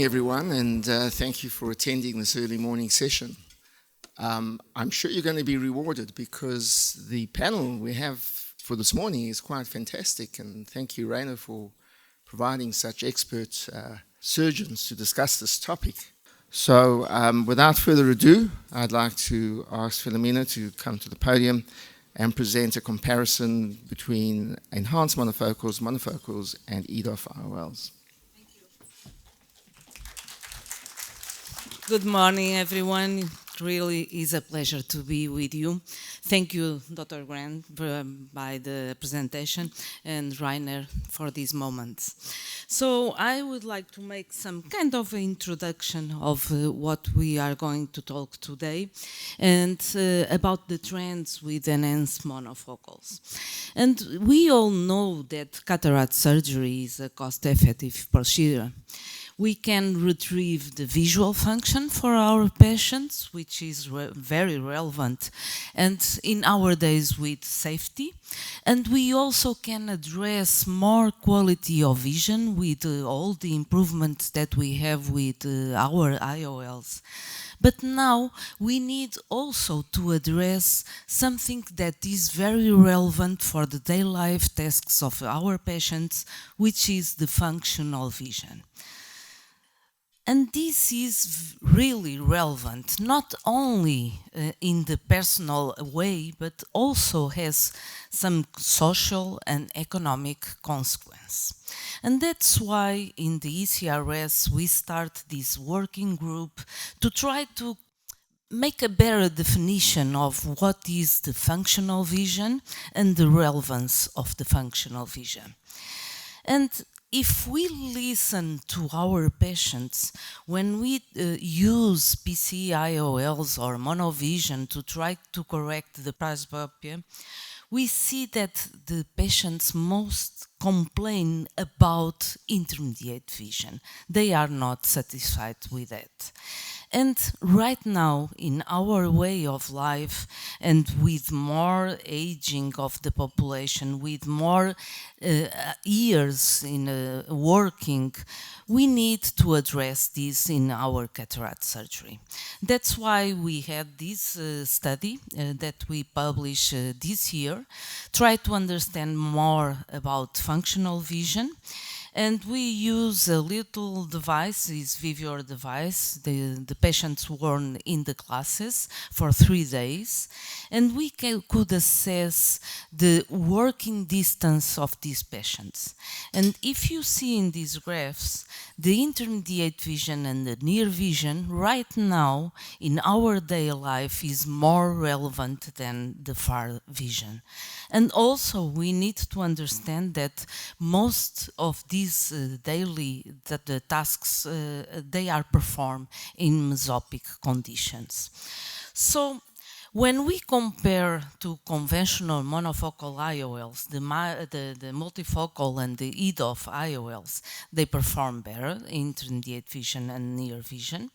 morning, everyone, and thank you for attending this early morning session. I'm sure you're going to be rewarded because the panel we have for this morning is quite fantastic, and thank you, Rainer, for providing such expert surgeons to discuss this topic. So without further ado, I'd like to ask Philomena to come to the podium and present a comparison between enhanced monofocals, and EDOF IOLs. Good morning, everyone. It really is a pleasure to be with you. Thank you, Dr. Grant, by the presentation, and Rainer for these moments. So I would like to make some kind of introduction of what we are going to talk today, and about the trends with enhanced monofocals. And we all know that cataract surgery is a cost-effective procedure. We can retrieve the visual function for our patients, which is very relevant, and in our days with safety. And we also can address more quality of vision with all the improvements that we have with our IOLs. But now we need also to address something that is very relevant for the daily life tasks of our patients, which is the functional vision. And this is really relevant, not only in the personal way, but also has some social and economic consequence. And that's why in the ECRS we start this working group to try to make a better definition of what is the functional vision and the relevance of the functional vision. And if we listen to our patients, when we use PC-IOLs or monovision to try to correct the presbyopia, we see that the patients most complain about intermediate vision. They are not satisfied with that. And right now, in our way of life, and with more aging of the population, with more years in working, we need to address this in our cataract surgery. That's why we had this study that we published this year, try to understand more about functional vision. And we use a little device, this Vivior device, the patients worn in the classes for 3 days. And we could assess the working distance of these patients. And if you see in these graphs, the intermediate vision and the near vision right now in our daily life is more relevant than the far vision. And also we need to understand that most of these daily the tasks they are performed in mesopic conditions. So when we compare to conventional monofocal IOLs, the multifocal and the EDOF IOLs, they perform better, intermediate vision and near vision.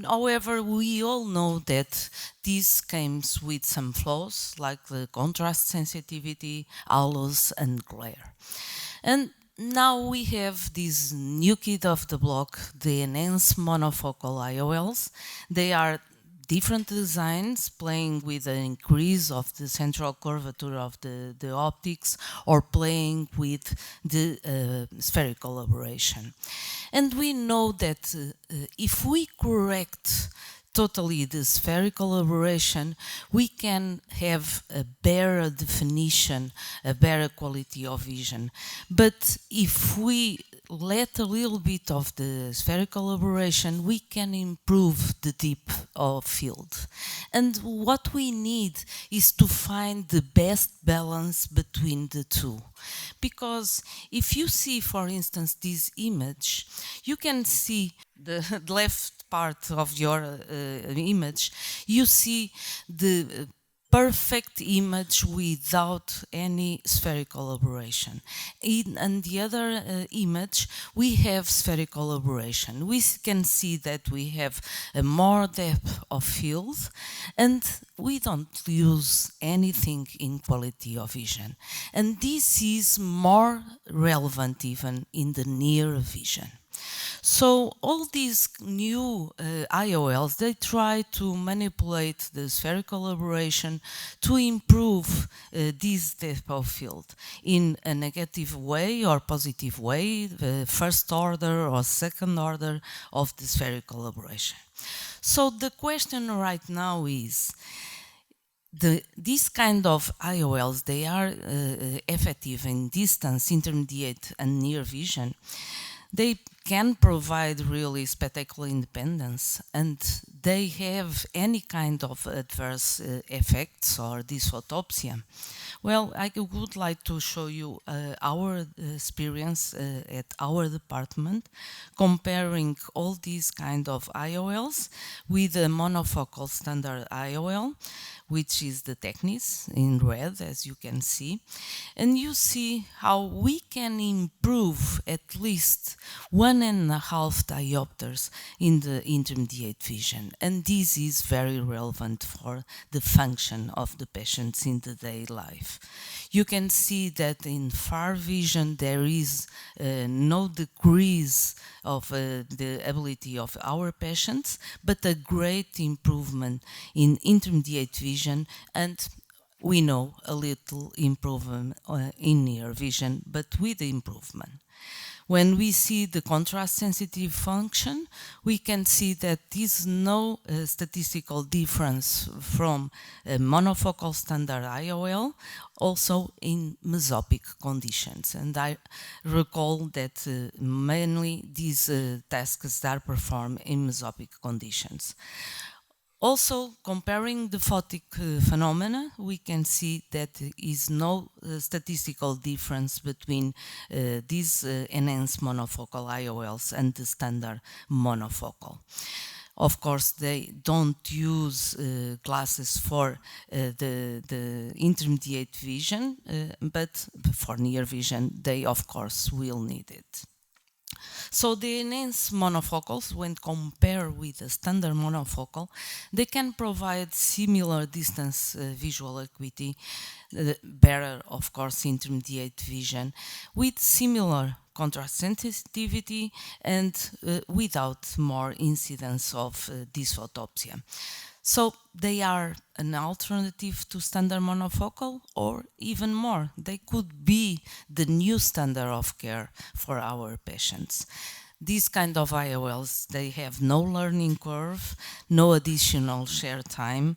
However, we all know that this comes with some flaws, like the contrast sensitivity, halos, and glare. And now we have this new kid of the block, the enhanced monofocal IOLs. They are different designs, playing with an increase of the central curvature of the optics, or playing with the spherical aberration. And we know that if we correct totally the spherical aberration, we can have a better definition, a better quality of vision. But if we let a little bit of the spherical aberration, we can improve the depth of field. And what we need is to find the best balance between the two. Because if you see, for instance, this image, you can see the left part of your image, you see the perfect image without any spherical aberration. In the other image, we have spherical aberration. We can see that we have a more depth of field, and we don't lose anything in quality of vision. And this is more relevant even in the near vision. So all these new IOLs, they try to manipulate the spherical aberration to improve this depth of field in a negative way or positive way, the first order or second order of the spherical aberration. So the question right now is, these kind of IOLs, they are effective in distance, intermediate and near vision. They can provide really spectacular independence, and they have any kind of adverse effects or dysphotopsia. Well, I would like to show you our experience at our department, comparing all these kind of IOLs with a monofocal standard IOL, which is the Tecnis in red, as you can see. And you see how we can improve at least 1.5 diopters in the intermediate vision. And this is very relevant for the function of the patients in the day life. You can see that in far vision there is no decrease of the ability of our patients, but a great improvement in intermediate vision, and we know a little improvement in near vision, but with improvement. When we see the contrast sensitive function, we can see that there is no statistical difference from a monofocal standard IOL, also in mesopic conditions. And I recall that mainly these tasks are performed in mesopic conditions. Also, comparing the photic phenomena, we can see that there is no statistical difference between these enhanced monofocal IOLs and the standard monofocal. Of course, they don't use glasses for the intermediate vision, but for near vision, they of course will need it. So the enhanced monofocals, when compared with the standard monofocal, they can provide similar distance visual acuity, better, of course, intermediate vision, with similar contrast sensitivity and without more incidence of dysphotopsia. So they are an alternative to standard monofocal, or even more, they could be the new standard of care for our patients. These kind of IOLs, they have no learning curve, no additional share time,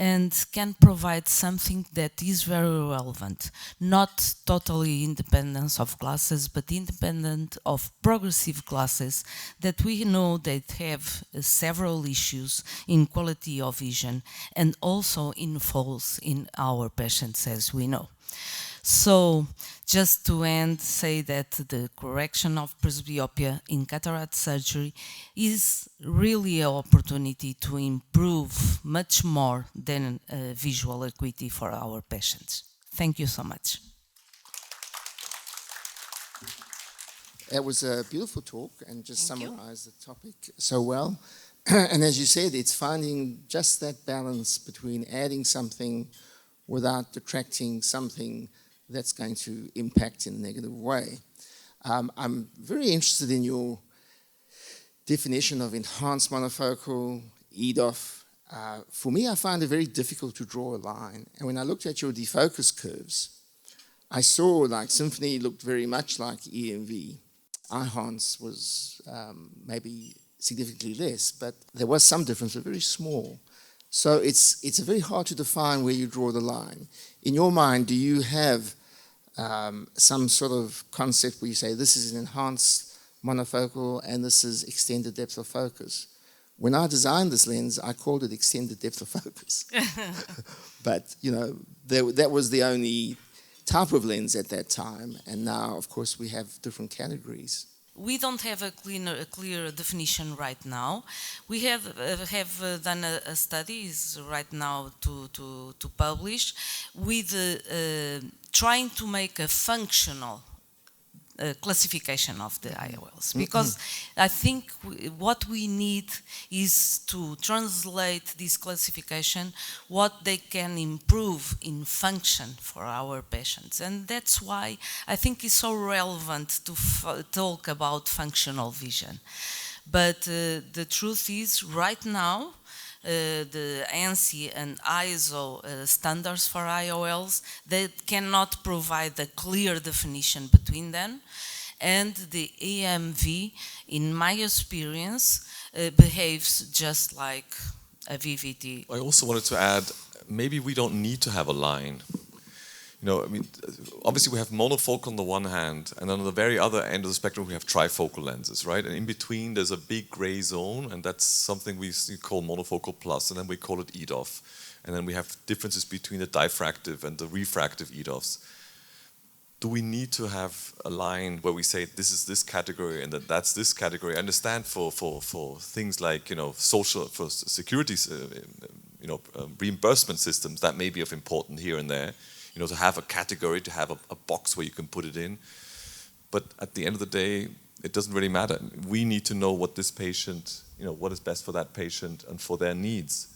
and can provide something that is very relevant, not totally independent of glasses, but independent of progressive glasses that we know that have several issues in quality of vision and also in falls in our patients, as we know. So, just to end, say that the correction of presbyopia in cataract surgery is really an opportunity to improve much more than visual acuity for our patients. Thank you so much. That was a beautiful talk and just summarized the topic so well. And as you said, it's finding just that balance between adding something without detracting something that's going to impact in a negative way. I'm very interested in your definition of enhanced monofocal, EDOF. For me, I find it very difficult to draw a line. And when I looked at your defocus curves, I saw like Symphony looked very much like EMV. Enhance was maybe significantly less, but there was some difference, but very small. So it's very hard to define where you draw the line. In your mind, do you have some sort of concept where you say this is an enhanced monofocal and this is extended depth of focus? When I designed this lens, I called it extended depth of focus. But, you know, that was the only type of lens at that time. And now, of course, we have different categories. We don't have a clear definition right now. We have done a study right now to publish with trying to make a functional classification of the IOLs, because I think what we need is to translate this classification, what they can improve in function for our patients. And that's why I think it's so relevant to talk about functional vision. But the truth is, right now, the ANSI and ISO standards for IOLs, they cannot provide a clear definition between them. And the EMV, in my experience, behaves just like a VVT. I also wanted to add, maybe we don't need to have a line. You know, I mean, obviously we have monofocal on the one hand, and on the very other end of the spectrum we have trifocal lenses, right? And in between there's a big gray zone, and that's something we call monofocal plus, and then we call it EDOF. And then we have differences between the diffractive and the refractive EDOFs. Do we need to have a line where we say this is this category and that's this category? I understand for things like, you know, social, for security, reimbursement systems, that may be of importance here and there. You know, to have a category, to have a box where you can put it in. But at the end of the day, it doesn't really matter. We need to know what this patient, you know, what is best for that patient and for their needs.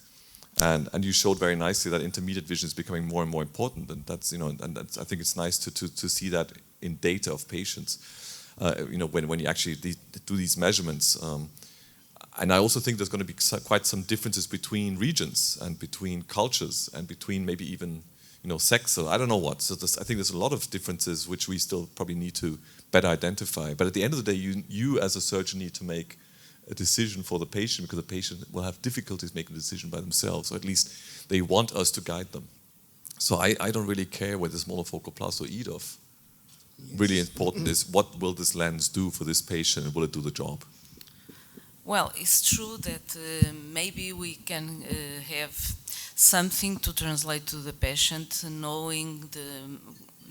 And you showed very nicely that intermediate vision is becoming more and more important, and that's, you know, and that's, I think it's nice to see that in data of patients. You know, when you actually do these measurements. And I also think there's going to be quite some differences between regions and between cultures and between maybe even, you know, sex, or I don't know what. So I think there's a lot of differences which we still probably need to better identify. But at the end of the day, you as a surgeon need to make a decision for the patient, because the patient will have difficulties making a decision by themselves, or at least they want us to guide them. So I don't really care whether it's monofocal plus or EDOF. Yes. Really important is, what will this lens do for this patient, and will it do the job? Well, it's true that maybe we can have something to translate to the patient, knowing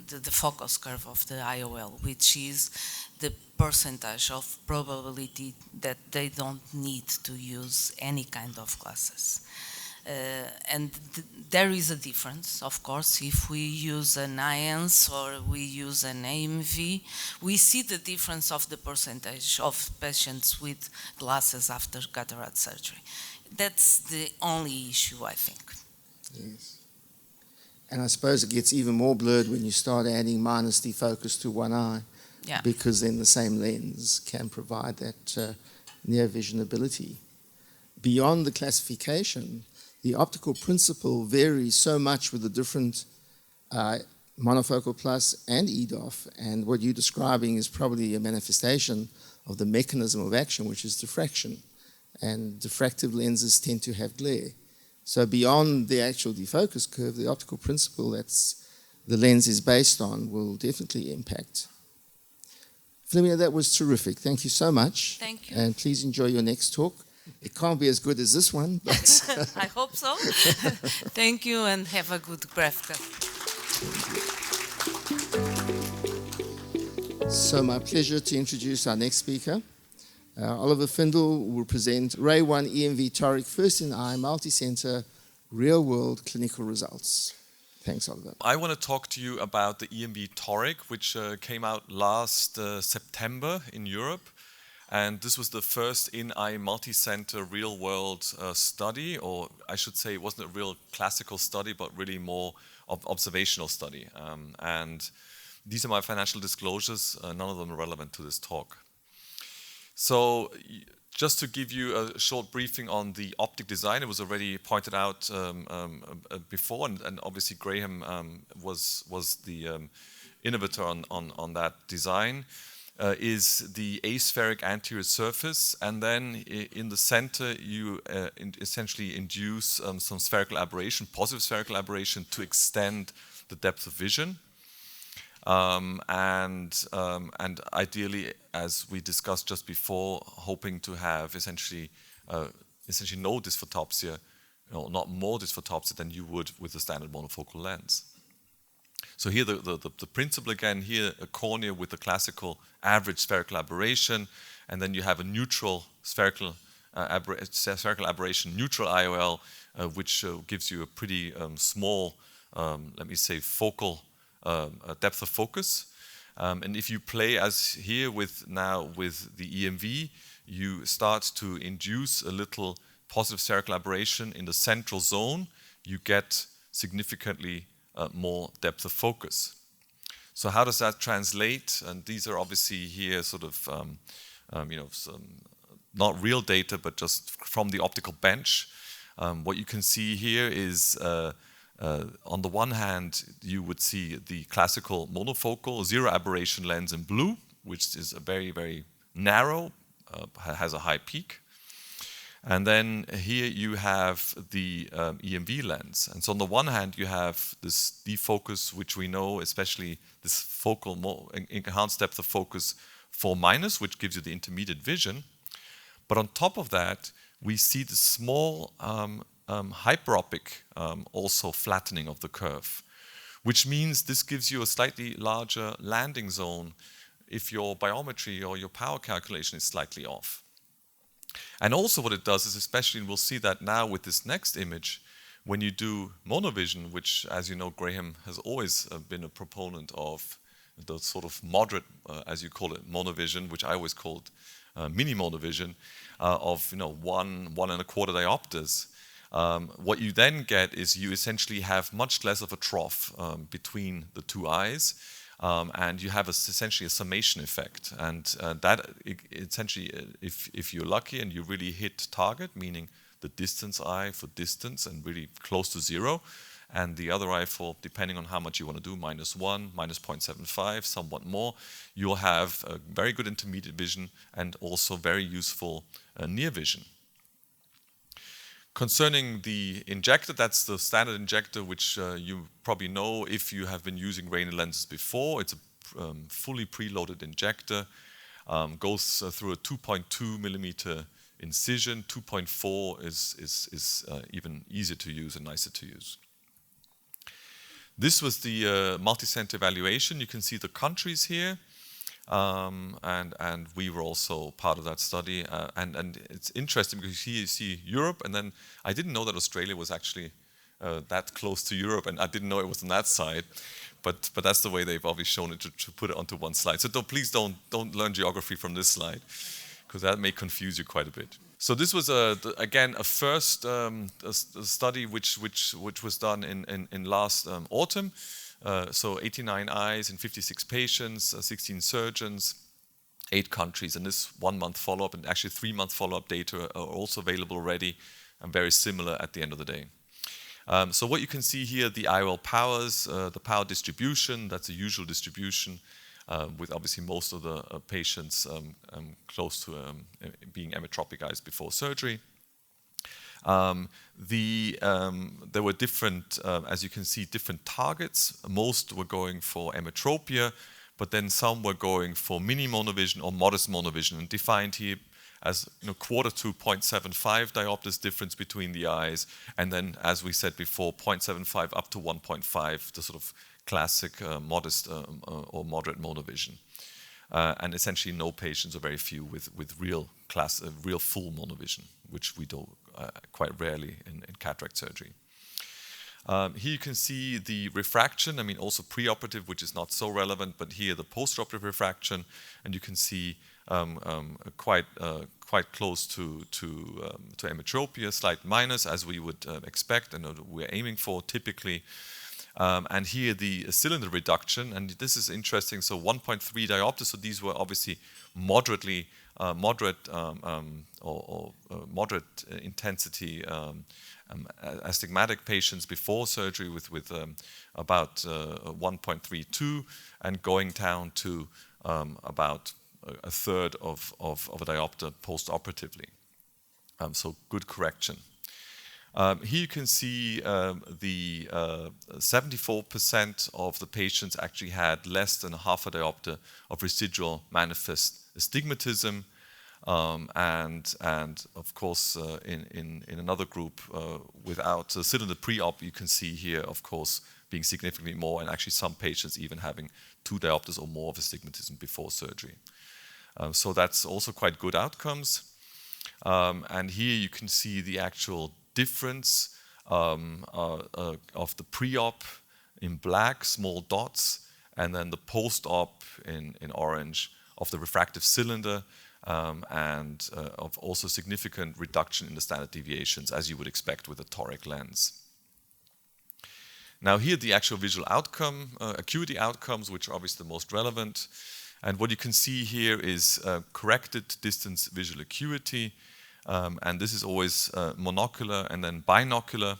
the focus curve of the IOL, which is the percentage of probability that they don't need to use any kind of glasses. And there is a difference, of course. If we use an IANS or we use an AMV, we see the difference of the percentage of patients with glasses after cataract surgery. That's the only issue, I think. Yes. And I suppose it gets even more blurred when you start adding minus defocus to one eye, because then the same lens can provide that near vision ability. Beyond the classification, the optical principle varies so much with the different monofocal plus and EDOF, and what you're describing is probably a manifestation of the mechanism of action, which is diffraction. And diffractive lenses tend to have glare. So beyond the actual defocus curve, the optical principle that's the lens is based on will definitely impact. Flemina, that was terrific. Thank you so much. Thank you. And please enjoy your next talk. It can't be as good as this one, but I hope so. Thank you, and have a good graphic. So my pleasure to introduce our next speaker. Oliver Findle will present Ray 1 EMV Toric First in Eye Multi-Center Real-World Clinical Results. Thanks, Oliver. I want to talk to you about the EMV Toric, which came out last September in Europe. And this was the first in-eye multi-center real-world study, or I should say it wasn't a real classical study, but really more observational study. And these are my financial disclosures. None of them are relevant to this talk. So just to give you a short briefing on the optic design, it was already pointed out before, and obviously Graham was the innovator on that design. Is the aspheric anterior surface, and then in the center you essentially induce some spherical aberration, positive spherical aberration, to extend the depth of vision. And ideally, as we discussed just before, hoping to have essentially no dysphotopsia, not more dysphotopsia than you would with a standard monofocal lens. So here the principle again, here a cornea with a classical average spherical aberration, and then you have a neutral spherical aberration, neutral IOL, which gives you a pretty small, let me say, focal depth of focus. And if you play as here with the EMV, you start to induce a little positive spherical aberration in the central zone, you get significantly more depth of focus. So how does that translate? And these are obviously here sort of, some not real data, but just from the optical bench. What you can see here is, on the one hand, you would see the classical monofocal zero aberration lens in blue, which is a very, very narrow, has a high peak. And then here you have the EMV lens. And so on the one hand, you have this defocus, which we know, especially this focal enhanced depth of focus 4-, which gives you the intermediate vision. But on top of that, we see the small hyperopic also flattening of the curve, which means this gives you a slightly larger landing zone if your biometry or your power calculation is slightly off. And also what it does is, especially, and we'll see that now with this next image, when you do monovision, which, as you know, Graham has always been a proponent of the sort of moderate, as you call it, monovision, which I always called mini monovision, of 1 1.25 diopters. What you then get is you essentially have much less of a trough between the two eyes, and you have essentially a summation effect. And that essentially, if you're lucky and you really hit target, meaning the distance eye for distance and really close to zero, and the other eye for, depending on how much you want to do, -1, -0.75, somewhat more, you'll have a very good intermediate vision and also very useful near vision. Concerning the injector, that's the standard injector, which you probably know if you have been using Rayner lenses before. It's a fully preloaded injector, goes through a 2.2 millimeter incision. 2.4 is even easier to use and nicer to use. This was the multi-center evaluation. You can see the countries here. And we were also part of that study. And it's interesting because here you see Europe, and then I didn't know that Australia was actually that close to Europe, and I didn't know it was on that side. But that's the way they've obviously shown it to put it onto one slide. So please don't learn geography from this slide, because that may confuse you quite a bit. So this was again a first a study which was done in last autumn. So 89 eyes in 56 patients, 16 surgeons, 8 countries, and this 1-month follow-up and actually 3-month follow-up data are also available already and very similar at the end of the day. So what you can see here, the IOL powers, the power distribution, that's a usual distribution with obviously most of the patients close to being emmetropic eyes before surgery. There were different, as you can see, different targets. Most were going for emmetropia, but then some were going for mini monovision or modest monovision, and defined here as 1/4 to 0.75 diopters difference between the eyes, and then, as we said before, 0.75 up to 1.5, the sort of classic modest or moderate monovision. And essentially no patients, or very few, with real full monovision, which we do quite rarely in cataract surgery. Here you can see the refraction, also preoperative, which is not so relevant, but here the postoperative refraction, and you can see quite close to emmetropia, slight minus, as we would expect and we're aiming for typically. And here the cylinder reduction, and this is interesting, so 1.3 diopters, so these were obviously moderate intensity astigmatic patients before surgery with about 1.32 and going down to about 1/3 of a diopter post-operatively. So good correction. Here you can see the 74% of the patients actually had less than 1/2 a diopter of residual manifest astigmatism, and of course in another group without cylinder pre-op, you can see here, of course, being significantly more, and actually some patients even having 2 diopters or more of astigmatism before surgery. So that's also quite good outcomes. And here you can see the actual difference of the pre-op in black, small dots, and then the post-op in orange of the refractive cylinder, and of also significant reduction in the standard deviations, as you would expect with a toric lens. Now here the actual visual outcome, acuity outcomes, which are obviously the most relevant. And what you can see here is corrected distance visual acuity, and this is always monocular and then binocular.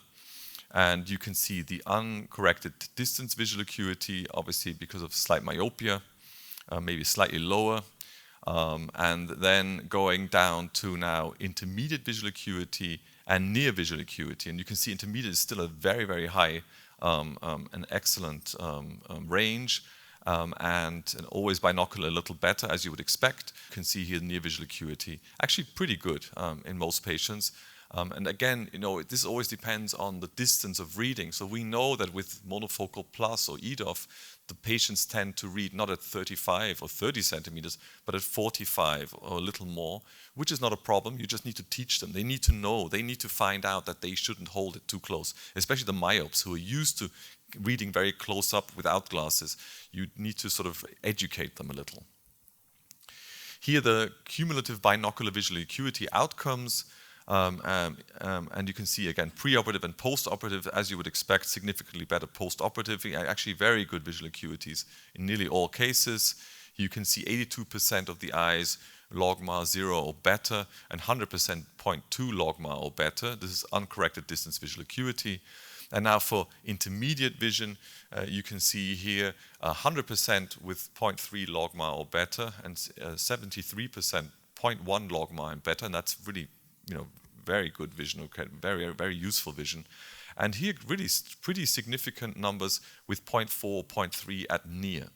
And you can see the uncorrected distance visual acuity, obviously because of slight myopia, maybe slightly lower. And then going down to now intermediate visual acuity and near visual acuity. And you can see intermediate is still a very, very high, an excellent range. And always binocular a little better, as you would expect. You can see here near visual acuity, actually pretty good in most patients. And again, this always depends on the distance of reading. So we know that with monofocal plus or EDOF, the patients tend to read not at 35 or 30 centimeters, but at 45 or a little more, which is not a problem. You just need to teach them. They need to know. They need to find out that they shouldn't hold it too close, especially the myopes who are used to reading very close up without glasses. You need to sort of educate them a little. Here the cumulative binocular visual acuity outcomes, and you can see again preoperative and postoperative, as you would expect, significantly better postoperative, actually very good visual acuities in nearly all cases. You can see 82% of the eyes logMAR 0 or better, and 100% 0.2 logMAR or better. This is uncorrected distance visual acuity. And now for intermediate vision, you can see here 100% with 0.3 logMAR or better, and 73% 0.1 logMAR and better, and that's really, very good vision, okay, very, very useful vision. And here really pretty significant numbers with 0.4, 0.3 at near.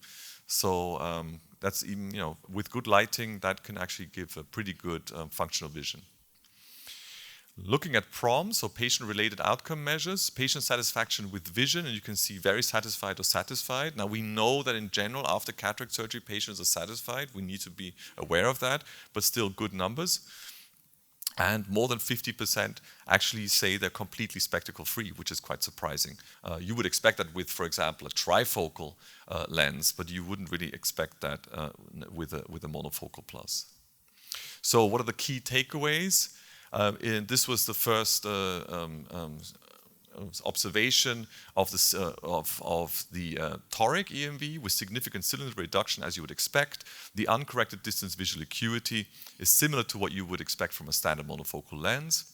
So that's even, with good lighting, that can actually give a pretty good functional vision. Looking at PROM, so patient-related outcome measures, patient satisfaction with vision, and you can see very satisfied or satisfied. Now we know that in general, after cataract surgery, patients are satisfied. We need to be aware of that, but still good numbers. And more than 50% actually say they're completely spectacle-free, which is quite surprising. You would expect that with, for example, a trifocal lens, but you wouldn't really expect that with a monofocal plus. So what are the key takeaways? This was the first observation of the toric EMV with significant cylinder reduction, as you would expect. The uncorrected distance visual acuity is similar to what you would expect from a standard monofocal lens.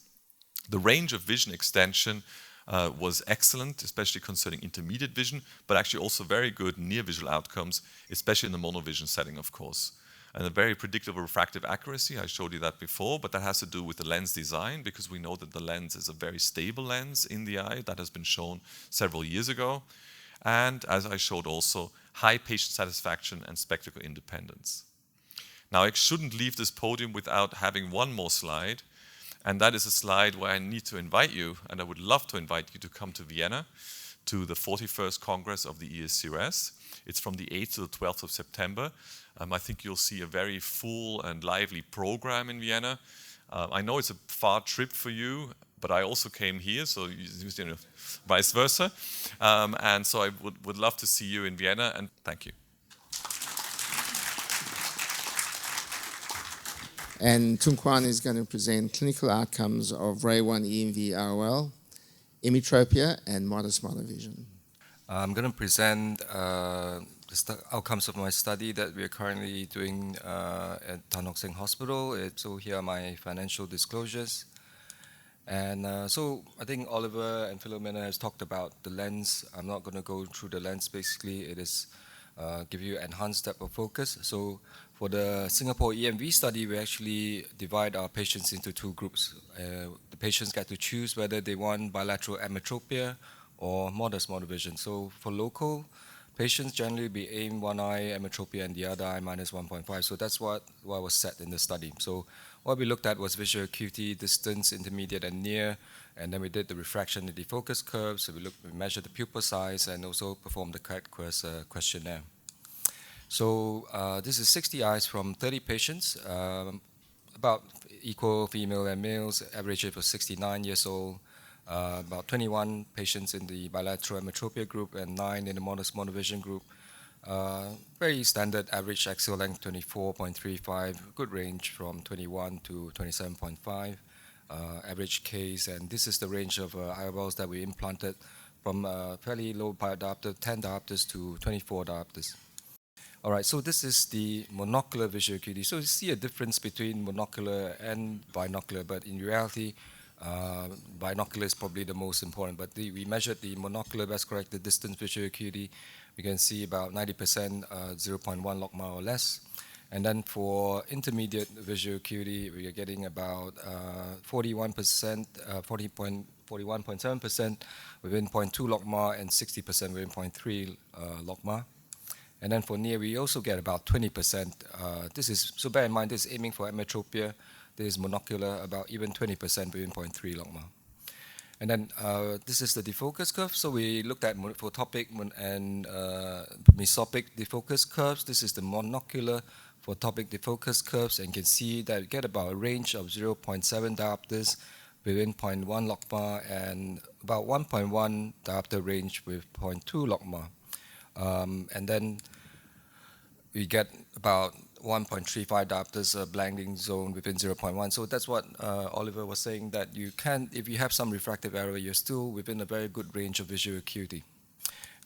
The range of vision extension was excellent, especially concerning intermediate vision, but actually also very good near visual outcomes, especially in the monovision setting, of course. And a very predictable refractive accuracy, I showed you that before, but that has to do with the lens design, because we know that the lens is a very stable lens in the eye. That has been shown several years ago. And as I showed also, high patient satisfaction and spectacle independence. Now I shouldn't leave this podium without having one more slide, and that is a slide where I need to invite you, and I would love to invite you to come to Vienna to the 41st Congress of the ESCRS. It's from the 8th to the 12th of September. I think you'll see a very full and lively program in Vienna. I know it's a far trip for you, but I also came here, so vice versa. And so I would love to see you in Vienna, and thank you. And Tung Kwan is going to present clinical outcomes of RAY1 EMV ROL, emetropia, and modest monovision. I'm going to present the outcomes of my study that we are currently doing at Tan Hock Seng Hospital. So here are my financial disclosures. And so I think Oliver and Philomena has talked about the lens. I'm not going to go through the lens. Basically, it is give you enhanced depth of focus. So for the Singapore EMV study, we actually divide our patients into two groups. The patients get to choose whether they want bilateral emetropia or modest monovision. So for local patients, generally we aim one eye emetropia and the other eye minus 1.5. So that's what was set in the study. So what we looked at was visual acuity, distance, intermediate and near, and then we did the refraction and defocus curves. So we measured the pupil size and also performed the CATQUEST questionnaire. So this is 60 eyes from 30 patients, about equal female and males. Average age was 69 years old. About 21 patients in the bilateral emetropia group and 9 in the modest monovision group. Very standard average axial length 24.35, good range from 21 to 27.5 average case, and this is the range of IOLs that we implanted from fairly low diopter, 10 diopters to 24 diopters. All right, so this is the monocular visual acuity. So you see a difference between monocular and binocular, but in reality, binocular is probably the most important. But we measured the monocular best corrected distance visual acuity. We can see about 90%, 0.1 logMAR or less. And then for intermediate visual acuity, we are getting about 41%, 41.7% within 0.2 logMAR and 60% within 0.3 logMAR. And then for near, we also get about 20%. This is, so bear in mind, this is aiming for ametropia. This is monocular, about even 20% within 0.3 logMAR. And then this is the defocus curve. So we looked at photopic and mesopic defocus curves. This is the monocular photopic defocus curves, and you can see that we get about a range of 0.7 diopters within 0.1 logMAR and about 1.1 diopter range with 0.2 logMAR. And then we get about 1.35 diopters blinding zone within 0.1. So that's what Oliver was saying, that you can, if you have some refractive error, you're still within a very good range of visual acuity.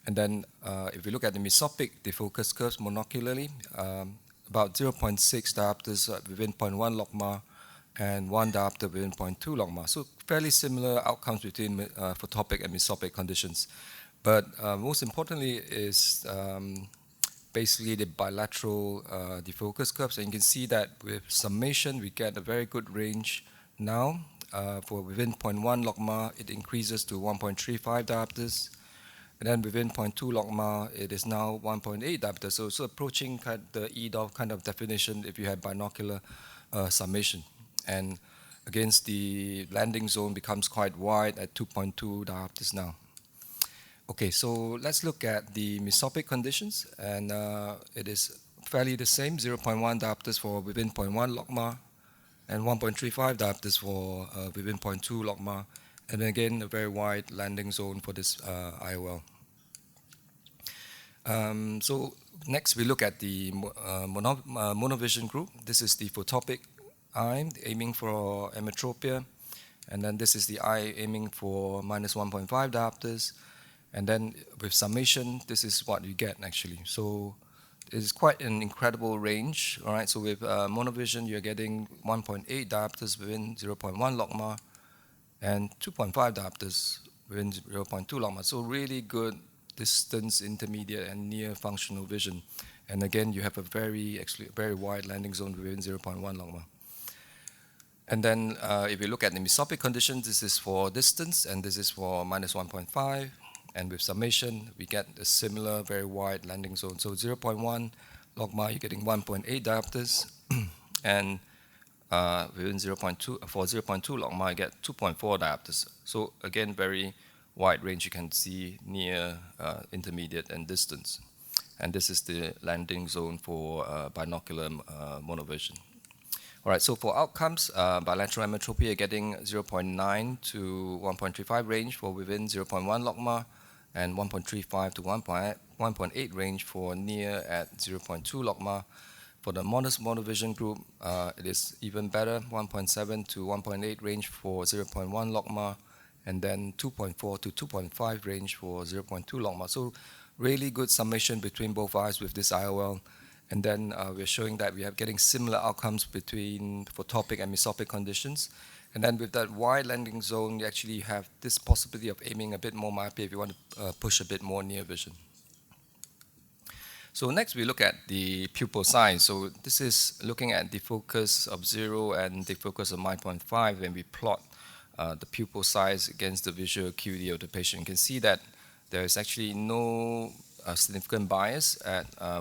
And then if we look at the mesopic defocus curves monocularly, about 0.6 diopters within 0.1 logMAR and 1 diopter within 0.2 logMAR. So fairly similar outcomes between photopic and mesopic conditions. But most importantly is basically the bilateral defocus curves. And you can see that with summation, we get a very good range now. For within 0.1 logMAR, it increases to 1.35 diopters. And then within 0.2 logMAR, it is now 1.8 diopters. So approaching kind of the EDOF kind of definition if you have binocular summation. And against the landing zone becomes quite wide at 2.2 diopters now. Okay, so let's look at the mesopic conditions, and it is fairly the same, 0.1 diopters for within 0.1 logMAR, and 1.35 diopters for within 0.2 logMAR, and then again a very wide landing zone for this IOL. So next we look at the monovision group. This is the photopic eye aiming for ametropia, and then this is the eye aiming for minus 1.5 diopters. And then with summation, this is what you get actually. So it's quite an incredible range, all right? So with monovision, you're getting 1.8 diopters within 0.1 logMAR and 2.5 diopters within 0.2 logMAR. So really good distance, intermediate, and near functional vision. And again, you have a very wide landing zone within 0.1 logMAR. And then if you look at the mesopic conditions, this is for distance, and this is for minus 1.5. And with summation, we get a similar, very wide landing zone. So 0.1 logMAR, you're getting 1.8 diopters. And within 0.2, for 0.2 logMAR, you get 2.4 diopters. So again, very wide range. You can see near, intermediate, and distance. And this is the landing zone for binocular monovision. All right, so for outcomes, bilateral ametropia, you're getting 0.9 to 1.35 range for within 0.1 logMAR, and 1.35 to 1.8 range for near at 0.2 logMAR. For the monovision group, it is even better, 1.7 to 1.8 range for 0.1 logMAR, and then 2.4 to 2.5 range for 0.2 logMAR. So really good summation between both eyes with this IOL. And then we're showing that we are getting similar outcomes between photopic and mesopic conditions. And then with that wide landing zone, you actually have this possibility of aiming a bit more myopia if you want to push a bit more near vision. So next we look at the pupil size. So this is looking at the focus of 0 and the focus of 9.5 when we plot the pupil size against the visual acuity of the patient. You can see that there is actually no significant bias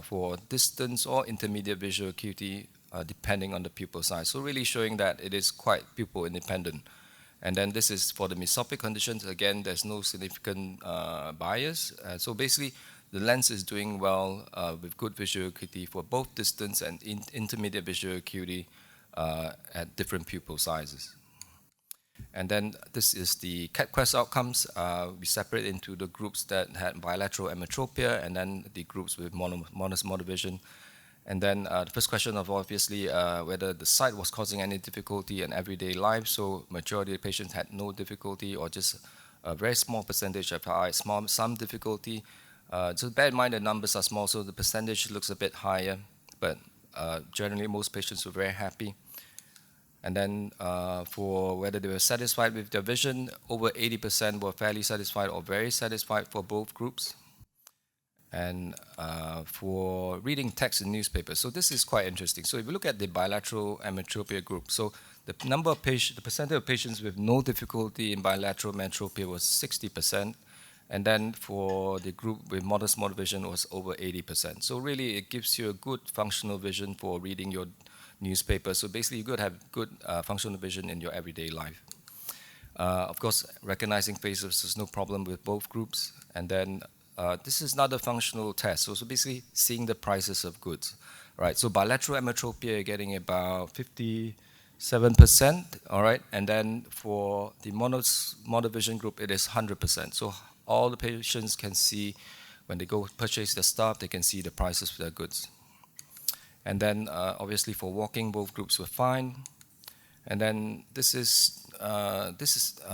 for distance or intermediate visual acuity depending on the pupil size. So really showing that it is quite pupil independent. And then this is for the mesopic conditions. Again, there's no significant bias. So basically, the lens is doing well with good visual acuity for both distance and intermediate visual acuity at different pupil sizes. And then this is the CATQuest outcomes. We separate into the groups that had bilateral emmetropia and then the groups with modest monovision. And then the first question of obviously whether the sight was causing any difficulty in everyday life. So majority of patients had no difficulty or just a very small percentage have some difficulty. So bear in mind the numbers are small, so the percentage looks a bit higher, but generally most patients were very happy. And then for whether they were satisfied with their vision, over 80% were fairly satisfied or very satisfied for both groups. And for reading text in newspapers, so this is quite interesting. So if you look at the bilateral emmetropia group, so the percentage of patients with no difficulty in bilateral emmetropia was 60%, and then for the group with modest monovision was over 80%. So really, it gives you a good functional vision for reading your newspaper. So basically, you could have good functional vision in your everyday life. Of course, recognizing faces is no problem with both groups. And then this is not a functional test. So basically, seeing the prices of goods, right? So bilateral emmetropia, you're getting about 57%, all right? And then for the monovision group, it is 100%. So all the patients can see, when they go purchase their stuff, they can see the prices for their goods. And then obviously for walking, both groups were fine. And then this is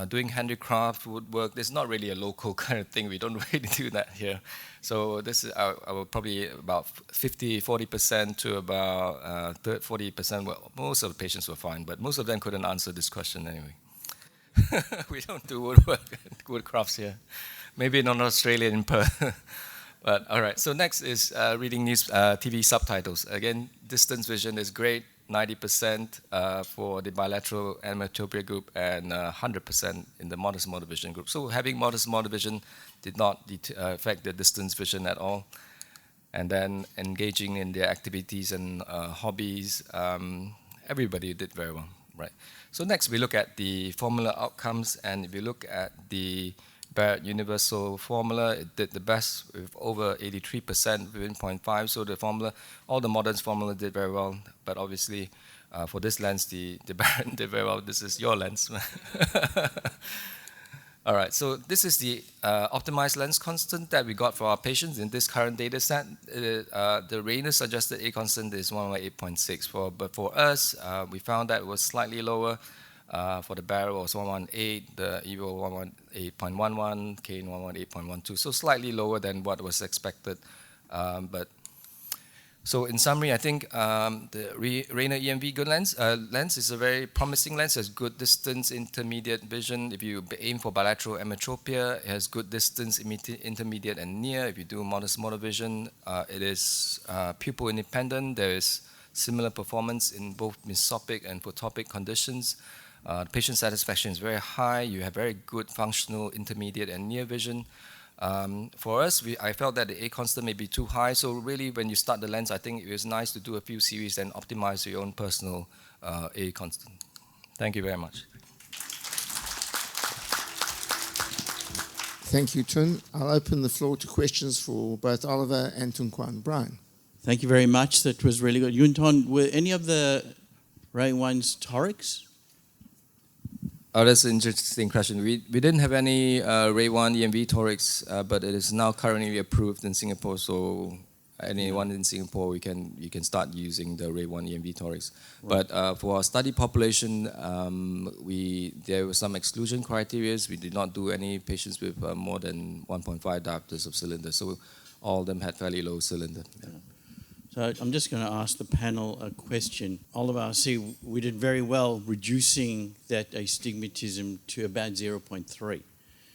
doing handicraft, woodwork. This is not really a local kind of thing. We don't really do that here. So this is our probably about 40% to about 40%. Well, most of the patients were fine, but most of them couldn't answer this question anyway. We don't do woodwork, woodcrafts here. Maybe in Australia in Perth. But all right, so next is reading news TV subtitles. Again, distance vision is great, 90% for the bilateral emmetropia group and 100% in the modest monovision group. So having modest monovision did not affect the distance vision at all. And then engaging in their activities and hobbies, everybody did very well, right? So next we look at the formula outcomes, and if you look at the Barrett Universal Formula, it did the best with over 83% within 0.5. So the formula, all the modern formula did very well. But obviously, for this lens, the Barrett did very well. This is your lens. All right, so this is the optimized lens constant that we got for our patients in this current data set. The Rayner suggested A constant is 118.6. But for us, we found that it was slightly lower. For the Barrett was 118, the EVO 118.11, Kane 118.12, so slightly lower than what was expected. But so in summary, I think the Rayner EMV good lens is a very promising lens. It has good distance, intermediate vision. If you aim for bilateral emmetropia, it has good distance, intermediate, and near. If you do modest monovision, it is pupil independent. There is similar performance in both mesopic and photopic conditions. Patient satisfaction is very high. You have very good functional, intermediate, and near vision. For us, I felt that the A constant may be too high. So really, when you start the lens, I think it was nice to do a few series and optimize your own personal A constant. Thank you very much. Thank you, Tun. I'll open the floor to questions for both Oliver and Tung Kwan. Brian. Thank you very much. That was really good. Yun Ton, were any of the Ray 1's torics? Oh, that's an interesting question. We didn't have any Ray 1 EMV torics, but it is now currently approved in Singapore. So anyone in Singapore, you can start using the Ray 1 EMV torics. Right. But for our study population, there were some exclusion criteria. We did not do any patients with more than 1.5 diopters of cylinder. So all of them had fairly low cylinder. Yeah. So I'm just going to ask the panel a question. Oliver, I see we did very well reducing that astigmatism to about 0.3.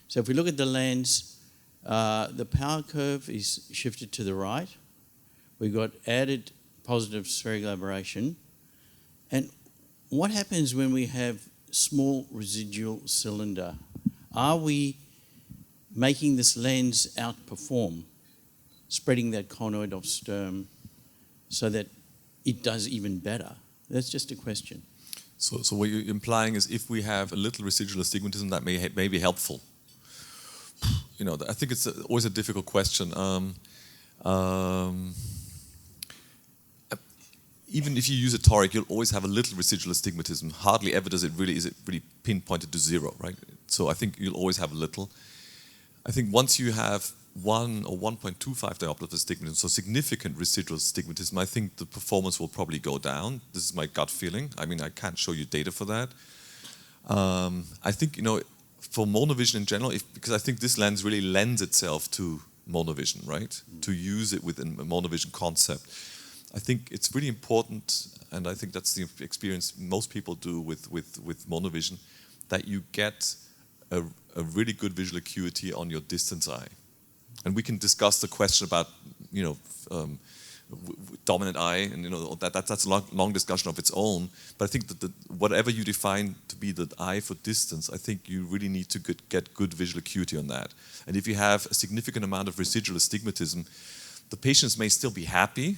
So if we look at the lens, the power curve is shifted to the right. We've got added positive spherical aberration. And what happens when we have small residual cylinder? Are we making this lens outperform, spreading that conoid of Sturm so that it does even better? That's just a question. So what you're implying is if we have a little residual astigmatism, that may be helpful. I think it's always a difficult question. even if you use a toric, you'll always have a little residual astigmatism. Hardly ever is it really pinpointed to zero, right? So I think you'll always have a little. I think once you have 1 or 1.25 diopter of astigmatism, so significant residual astigmatism, I think the performance will probably go down. This is my gut feeling. I mean, I can't show you data for that. I think, for monovision in general, because I think this lens really lends itself to monovision, right? To use it within a monovision concept. I think it's really important, and I think that's the experience most people do with monovision, that you get a really good visual acuity on your distance eye. And we can discuss the question about, dominant eye, and that's a long discussion of its own. But I think that whatever you define to be the eye for distance, I think you really need to get good visual acuity on that. And if you have a significant amount of residual astigmatism, the patients may still be happy,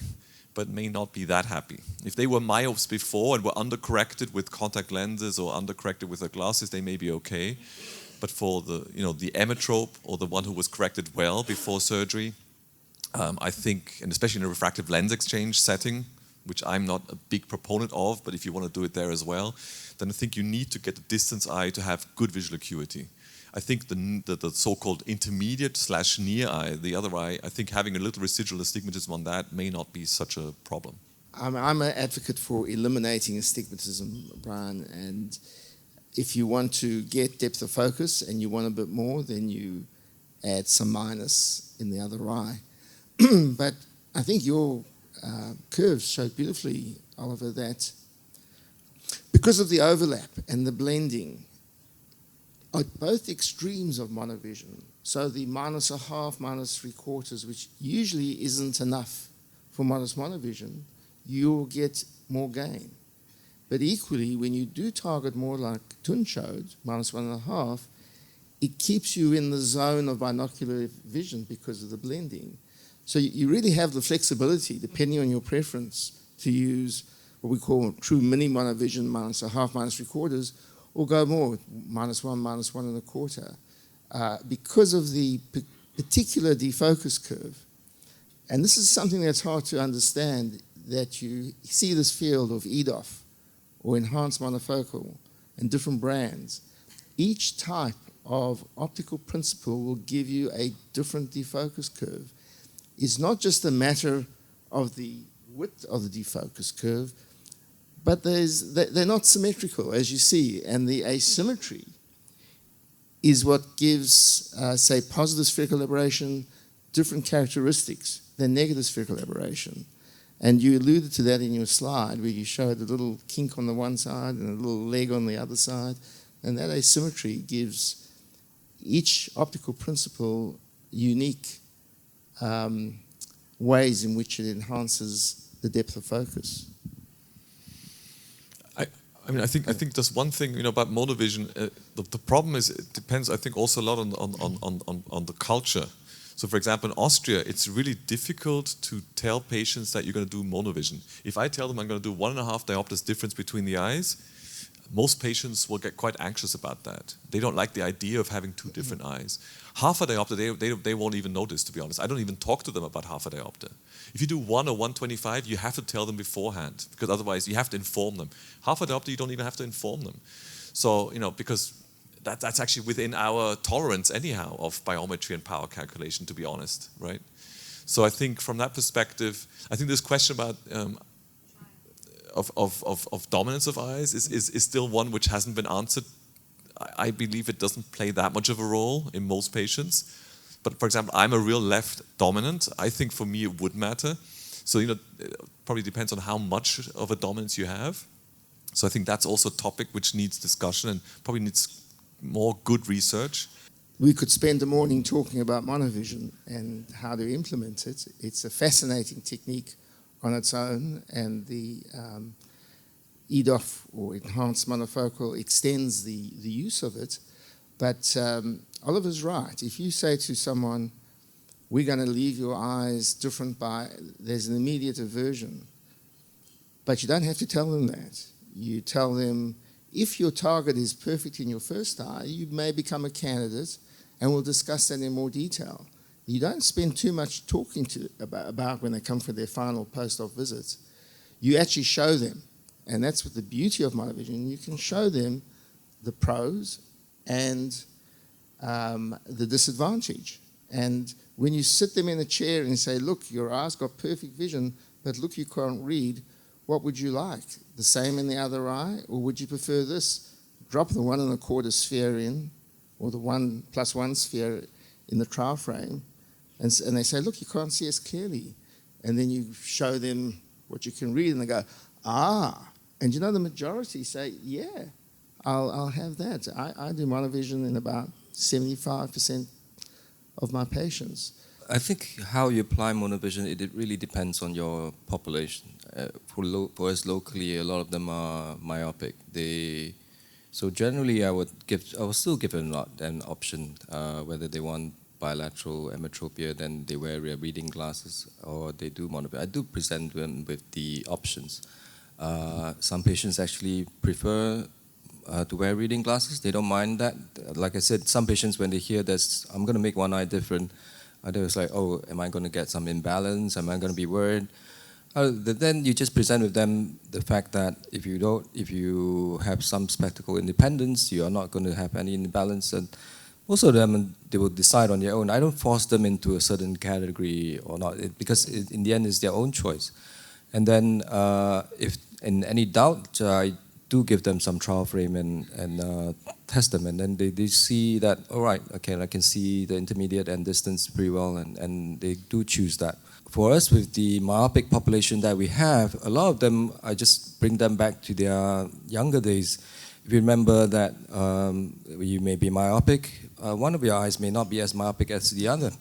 but may not be that happy. If they were myopes before and were undercorrected with contact lenses or undercorrected with their glasses, they may be okay. But for the emmetrope or the one who was corrected well before surgery, I think, and especially in a refractive lens exchange setting, which I'm not a big proponent of, but if you want to do it there as well, then I think you need to get the distance eye to have good visual acuity. I think the so-called intermediate/near eye, the other eye, I think having a little residual astigmatism on that may not be such a problem. I'm an advocate for eliminating astigmatism, Brian, and if you want to get depth of focus and you want a bit more, then you add some minus in the other eye. But I think your curves showed beautifully, Oliver, that because of the overlap and the blending at both extremes of monovision, so the -1/2, -3/4, which usually isn't enough for monovision, you'll get more gain. But equally, when you do target more like Tun showed, -1.5, it keeps you in the zone of binocular vision because of the blending. So you really have the flexibility, depending on your preference, to use what we call true mini monovision, -1/2, -3/4, or go more, -1, -1.25, because of the particular defocus curve. And this is something that's hard to understand, that you see this field of EDOF, or enhanced monofocal, and different brands. Each type of optical principle will give you a different defocus curve. It's not just a matter of the width of the defocus curve, but they're not symmetrical, as you see, and the asymmetry is what gives, say, positive spherical aberration different characteristics than negative spherical aberration. And you alluded to that in your slide, where you showed a little kink on the one side and a little leg on the other side, and that asymmetry gives each optical principle unique ways in which it enhances the depth of focus. I think there's one thing about monovision. The problem is it depends, I think, also a lot on the culture. So, for example, in Austria, it's really difficult to tell patients that you're going to do monovision. If I tell them I'm going to do 1.5 diopters difference between the eyes, most patients will get quite anxious about that. They don't like the idea of having two different eyes. Half a diopter, they won't even notice, to be honest. I don't even talk to them about half a diopter. If you do 1 or 1.25, you have to tell them beforehand, because otherwise you have to inform them. Half a diopter, you don't even have to inform them. So, because that's actually within our tolerance anyhow of biometry and power calculation, to be honest, right? So I think from that perspective, I think this question about of dominance of eyes is still one which hasn't been answered. I believe it doesn't play that much of a role in most patients. But for example, I'm a real left dominant. I think for me it would matter. So it probably depends on how much of a dominance you have. So I think that's also a topic which needs discussion and probably needs more good research. We could spend the morning talking about monovision and how to implement it. It's a fascinating technique on its own, and the EDOF, or enhanced monofocal, extends the use of it. But Oliver's right. If you say to someone, we're going to leave your eyes different there's an immediate aversion. But you don't have to tell them that. You tell them, if your target is perfect in your first eye, you may become a candidate, and we'll discuss that in more detail. You don't spend too much talking about when they come for their final post-op visit. you actually show them. And that's what the beauty of monovision. You can show them the pros and the disadvantage. And when you sit them in a chair and say, look, your eyes got perfect vision, but look, you can't read, what would you like? The same in the other eye? Or would you prefer this? Drop the 1 1/4 sphere in, or the 1+1 sphere in the trial frame, and they say, look, you can't see as clearly. And then you show them what you can read, and they go, ah. And you know, the majority say, yeah, I'll have that. I do monovision in about 75% of my patients. I think how you apply monovision, it really depends on your population. For us locally, a lot of them are myopic. So generally, I would still give them an option whether they want bilateral emmetropia, then they wear reading glasses, or they do monovision. I do present them with the options. Some patients actually prefer to wear reading glasses. They don't mind that. Like I said, some patients, when they hear this, I'm going to make one eye different, they're like, oh, am I going to get some imbalance? Am I going to be worried? Then you just present with them the fact that if you have some spectacle independence, you are not going to have any imbalance. And most of them, they will decide on their own. I don't force them into a certain category or not, because in the end, it's their own choice. And then if in any doubt, I do give them some trial frame and test them. And then they see that, all right, okay, I can see the intermediate and distance pretty well, and they do choose that. For us, with the myopic population that we have, a lot of them, I just bring them back to their younger days. If you remember that you may be myopic, one of your eyes may not be as myopic as the other,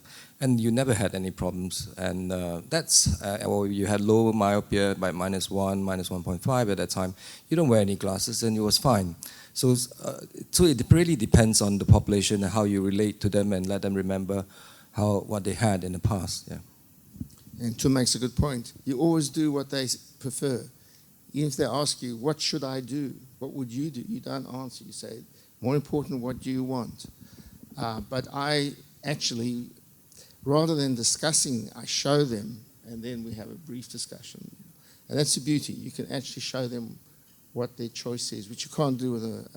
and you never had any problems. And or you had low myopia by -1, -1.5 at that time. You don't wear any glasses, and it was fine. So it really depends on the population and how you relate to them and let them remember what they had in the past. Yeah. And Tum makes a good point. You always do what they prefer. Even if they ask you, what should I do? What would you do? You don't answer. You say, more important, what do you want? But I actually, rather than discussing, I show them, and then we have a brief discussion. And that's the beauty. You can actually show them what their choice is, which you can't do with a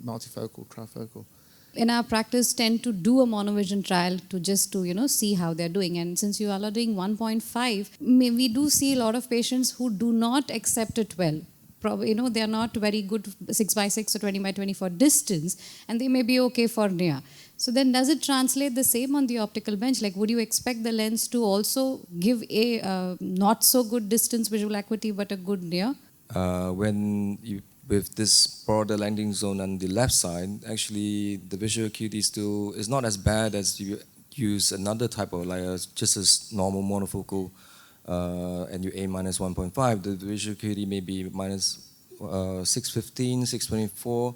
multifocal, trifocal. In our practice, tend to do a monovision trial to see how they're doing. And since you all are doing 1.5, we do see a lot of patients who do not accept it well. Probably, they are not very good 6x6 or 20x24 distance, and they may be okay for near. So then does it translate the same on the optical bench? Like, would you expect the lens to also give a not so good distance visual acuity, but a good near? With this broader landing zone on the left side, actually the visual acuity is not as bad as you use another type of layer, just as normal monofocal, and you aim -1.5. The visual acuity may be -615, 624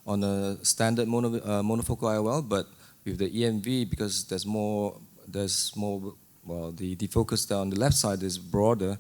on a standard monofocal IOL, but with the EMV, because there's more, the defocus there on the left side is broader,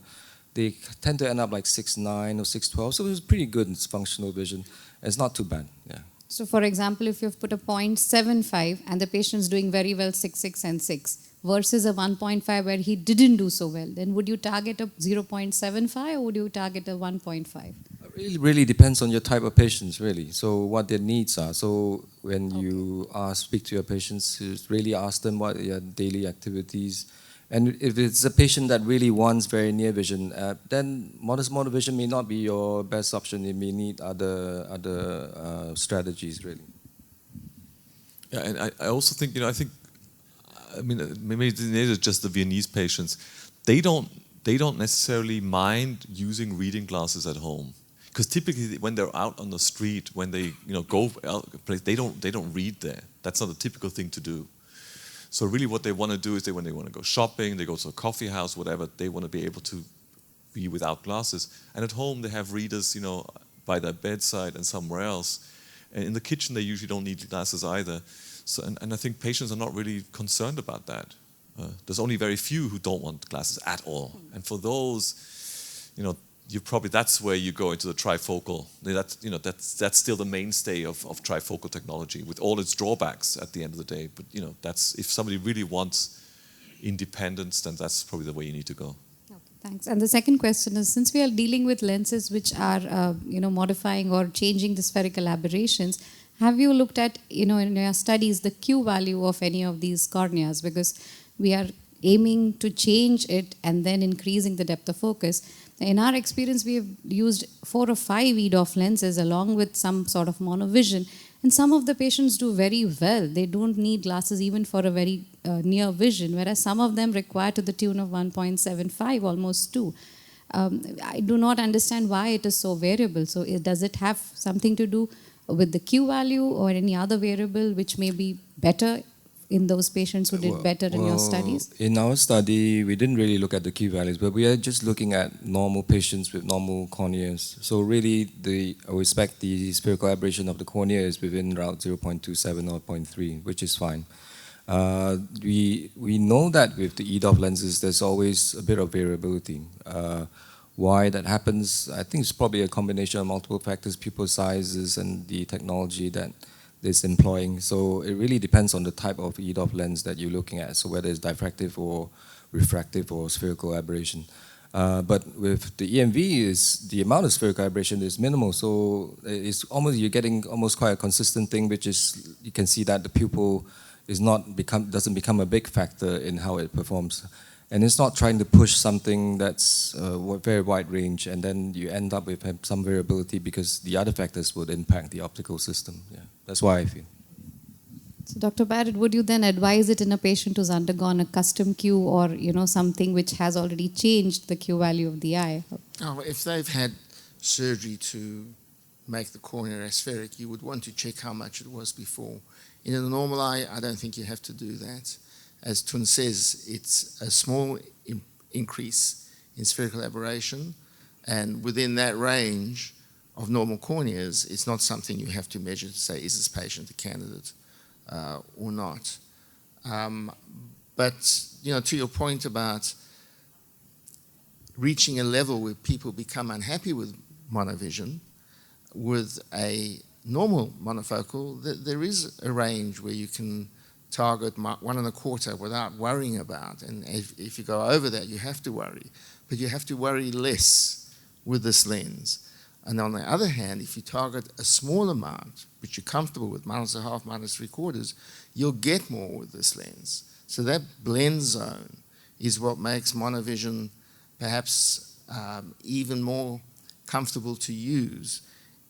they tend to end up like 6.9 or 6.12, so it's pretty good in functional vision. It's not too bad, yeah. So for example, if you've put a 0.75 and the patient's doing very well 6.6 and 6 versus a 1.5 where he didn't do so well, then would you target a 0.75 or would you target a 1.5? It really depends on your type of patients, really. So what their needs are. So when you speak to your patients, you really ask them what their daily activities. And if it's a patient that really wants very near vision, then modest monovision may not be your best option. You may need other strategies, really. Yeah, and I also think, maybe it's just the Viennese patients. They don't necessarily mind using reading glasses at home, because typically when they're out on the street, when they go out, they don't read there. That's not a typical thing to do. So really what they want to do is when they want to go shopping, they go to a coffee house, whatever, they want to be able to be without glasses. And at home they have readers, by their bedside and somewhere else. And in the kitchen they usually don't need glasses either. So, and I think patients are not really concerned about that. There's only very few who don't want glasses at all. And for those, that's where you go into the trifocal. That's still the mainstay of trifocal technology, with all its drawbacks at the end of the day. But that's, if somebody really wants independence, then that's probably the way you need to go. Okay, Thanks. And the second question is, since we are dealing with lenses which are, modifying or changing the spherical aberrations, have you looked at, in your studies, the Q value of any of these corneas? Because we are aiming to change it and then increasing the depth of focus. In our experience, we have used 4 or 5 EDOF lenses along with some sort of monovision. And some of the patients do very well. They don't need glasses even for a very near vision, whereas some of them require to the tune of 1.75, almost 2. I do not understand why it is so variable. So does it have something to do with the Q value or any other variable which may be better in those patients who did better in your studies? In our study, we didn't really look at the Q values, but we are just looking at normal patients with normal corneas. So really, I would expect the spherical aberration of the cornea is within around 0.27 or 0.3, which is fine. We know that with the EDOF lenses, there's always a bit of variability. Why that happens, I think it's probably a combination of multiple factors, pupil sizes, and the technology that is employing. So it really depends on the type of EDOF lens that you're looking at, so whether it's diffractive or refractive or spherical aberration. But with the EMV, the amount of spherical aberration is minimal, so you're getting almost quite a consistent thing, which is you can see that the pupil doesn't become a big factor in how it performs. And it's not trying to push something that's very wide range, and then you end up with some variability because the other factors would impact the optical system. Yeah, that's why I feel. So Dr. Barrett, would you then advise it in a patient who's undergone a custom Q or something which has already changed the Q value of the eye? Oh, if they've had surgery to make the cornea aspheric, you would want to check how much it was before. In a normal eye, I don't think you have to do that. As Tun says, it's a small increase in spherical aberration, and within that range of normal corneas, it's not something you have to measure to say, is this patient a candidate or not? But to your point about reaching a level where people become unhappy with monovision, with a normal monofocal, there is a range where you can target 1.25 without worrying about. And if you go over that, you have to worry. But you have to worry less with this lens. And on the other hand, if you target a small amount, which you're comfortable with, -0.5, -0.75, you'll get more with this lens. So that blend zone is what makes monovision perhaps even more comfortable to use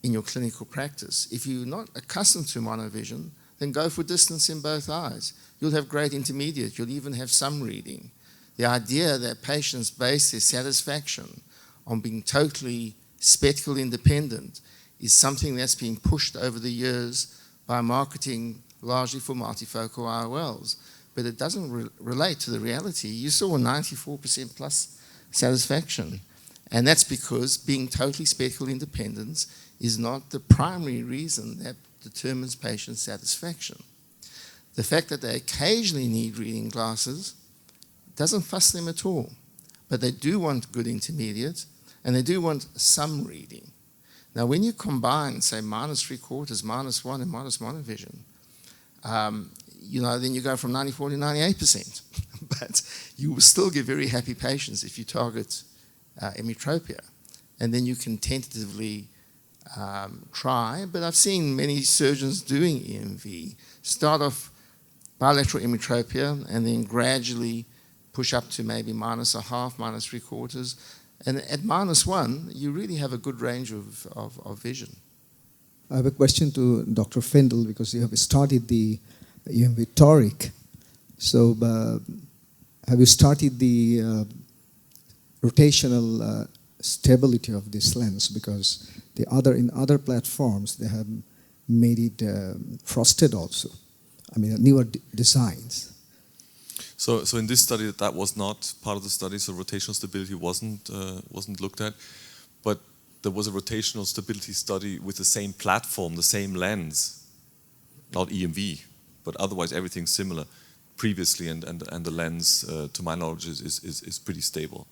in your clinical practice. If you're not accustomed to monovision, then go for distance in both eyes. You'll have great intermediate. You'll even have some reading. The idea that patients base their satisfaction on being totally spectacle independent is something that's been pushed over the years by marketing largely for multifocal IOLs. But it doesn't relate to the reality. You saw a 94% plus satisfaction. And that's because being totally spectacle independent is not the primary reason that determines patient satisfaction. The fact that they occasionally need reading glasses doesn't fuss them at all, but they do want good intermediate and they do want some reading. Now, when you combine, say, -0.75, -1, and minus monovision, then you go from 94 to 98%. But you will still get very happy patients if you target emetropia, and then you can tentatively try, but I've seen many surgeons doing EMV start off bilateral emetropia and then gradually push up to maybe -0.5, -0.75, and at -1 you really have a good range of vision. I have a question to Dr. Fendel, because you have started the EMV toric. So have you started the rotational stability of this lens? Because in other platforms they have made it frosted also. I mean, newer designs. So in this study, that was not part of the study. So rotational stability wasn't looked at, but there was a rotational stability study with the same platform, the same lens, not EMV, but otherwise everything's similar previously, and the lens, to my knowledge, is pretty stable.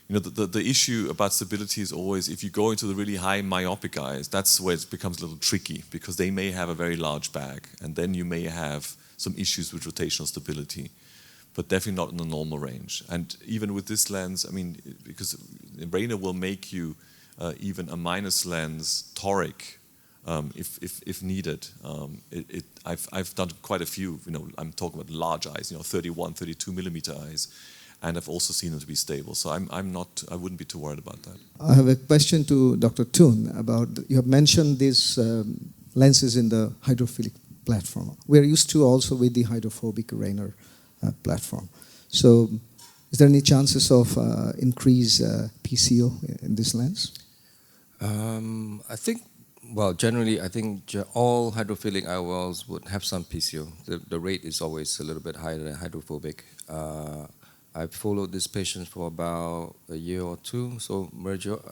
The issue about stability is always, if you go into the really high myopic eyes, that's where it becomes a little tricky, because they may have a very large bag, and then you may have some issues with rotational stability. but definitely not in the normal range. And even with this lens, I mean, because Rayner will make you even a minus lens toric if needed. I've done quite a few, I'm talking about large eyes, 31, 32 millimeter eyes, and I've also seen them to be stable. So I wouldn't be too worried about that. I have a question to Dr. Thun about, you have mentioned these lenses in the hydrophilic platform. We are used to also with the hydrophobic Rayner platform. So is there any chances of increased PCO in this lens? I think, well, generally, I think all hydrophilic IOLs would have some PCO. The rate is always a little bit higher than hydrophobic. I've followed this patient for about a year or two, so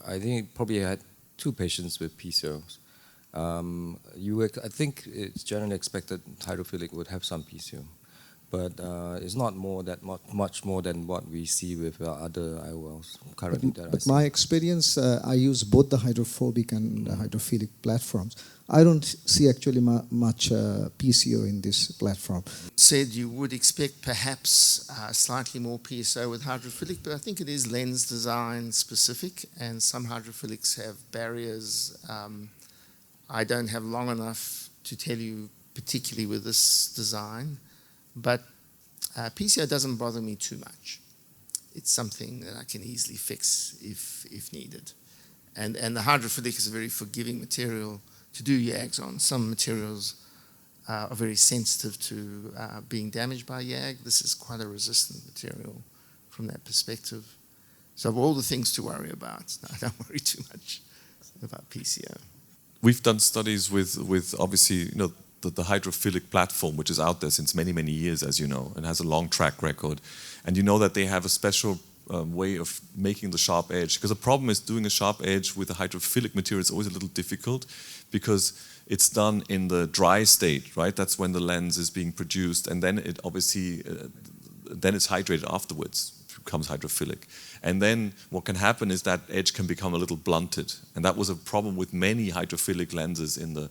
I think probably had 2 patients with PCOs. I think it's generally expected hydrophilic would have some PCO, but it's not much more than what we see with other IOLs currently. But my experience, I use both the hydrophobic and hydrophilic platforms. I don't see actually much PCO in this platform. Said you would expect perhaps slightly more PSO with hydrophilic, but I think it is lens design specific, and some hydrophilics have barriers. I don't have long enough to tell you particularly with this design, but PCO doesn't bother me too much. It's something that I can easily fix if needed. And the hydrophilic is a very forgiving material to do YAGs on. Some materials are very sensitive to being damaged by YAG. This is quite a resistant material from that perspective. So of all the things to worry about, I don't worry too much about PCO. We've done studies with obviously, the hydrophilic platform, which is out there since many, many years, as you know, and has a long track record. And you know that they have a special way of making the sharp edge. Because the problem is doing a sharp edge with a hydrophilic material is always a little difficult because it's done in the dry state, right? That's when the lens is being produced, and then it obviously, then it's hydrated afterwards, becomes hydrophilic. And then what can happen is that edge can become a little blunted. And that was a problem with many hydrophilic lenses in the